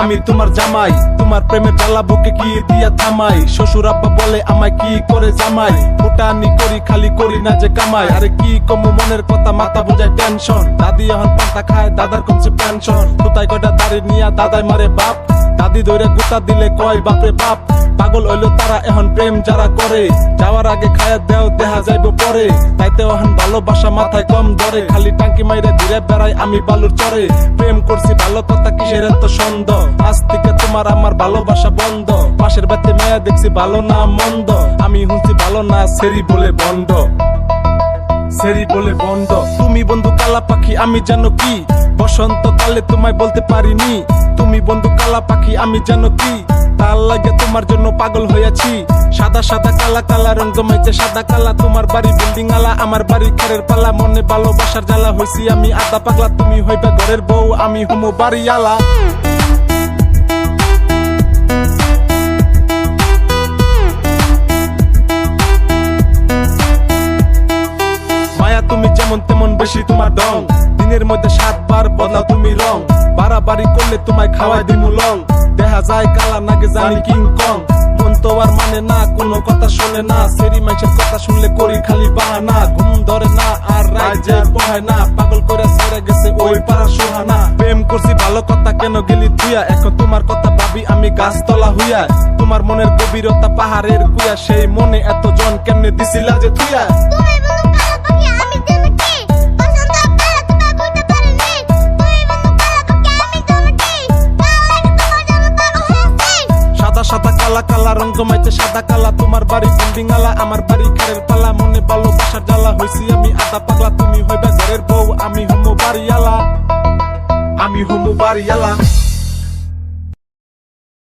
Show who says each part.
Speaker 1: আমি তোমার জামাই, তোমার প্রেমের জ্বালা বুকে কি দিয়া থামাই। শ্বশুর আব্বা বলে আমায় কি করে জামাই, ফুটানি করি খালি করি না যে কামাই। আরে কি কমু মনের কথা মাথা বুঝায় টেনশন, দাদি এখন পান্তা খায় দাদার কমছে পেনশন। কোথায় কয়টা দাড়ি নিয়া দাদাই মারে বাপ, দাদি ধরে গুতা দিলে কয় বাপরে বাপ। পাগল হইলো তারা এখন প্রেম যারা করে, যাওয়ার আগে খায়া দেও দেখা যাইব পরে। তাইতে এখন ভালোবাসা মাথায় কম ধরে, খালি টাঙ্কি মাইরে ঘুরে বেড়াই আমি বালুর চরে। প্রেম করছি ভালো কথা কিসের এত সন্দ, আজ থেকে তোমার আমার ভালোবাসা বন্ধ। পাশের বাড়িতে মেয়া দেখছি ভালো না মন্দ, আমি শুনছি ভালো না সেরি বলে বন্ধ, সেরি বলে বন্ধ। তুমি বন্ধু কালা পাখি আমি জানো কি, বসন্ত কালে তোমায় বলতে পারিনি। তুমি বন্ধু কালা পাখি আমি জানো কি, তার লাগে তোমার জন্য পাগল হয়েছি। সাদা সাদা কালা কালা রঙ জমাইছে সাদা কালা, তোমার বাড়ি বিল্ডিং আলা আমার বাড়ি খেরের পালা। মনে ভালোবাসার জ্বালা হইছি আমি আদা পাগলা, তুমি হইবে ঘরের বউ আমি হুমো বাড়ি আলা। তুমি যেমন তেমন বেশি তোমার ডং, দিনের মধ্যে 7 বার বদলাও তুমি রং। বাড়াবাড়ি করলে তোমায় খাওয়াই দিমু লং, দেখা যায় কালা নাগে জানি কিং কং। মন তো আর মানে না কোনো কথা শোনে না, সেরি মাইসের কথা শুনলে করি খালি বাহানা। ঘুম ধরে না আর রাইজে পড়ায় না, পাগল করে ছেড়ে গেছে ওই পাড়ার সোহানা। প্রেম করছি ভালো কথা কেন গেলি তুইয়া, এখন তোমার কথা ভাবি আমি গাছতলা হইয়া। তোমার মনের গভীরতা পাহাড়ের কুয়া, সেই মনে এত জন কেমনে দিছিলা যে তুইয়া। সাদা কালা কালা রঙ জমাইছে সাদা কালা, তোমার বাড়ি বিল্ডিং আলা আমার বাড়ি খেরের পালা। মনে ভালোবাসার জ্বালা হইছি আমি আদা পাগলা, তুমি হইবে ঘরের বউ আমি হুমো বাড়ি আলা, আমি হুমো বাড়ি আলা।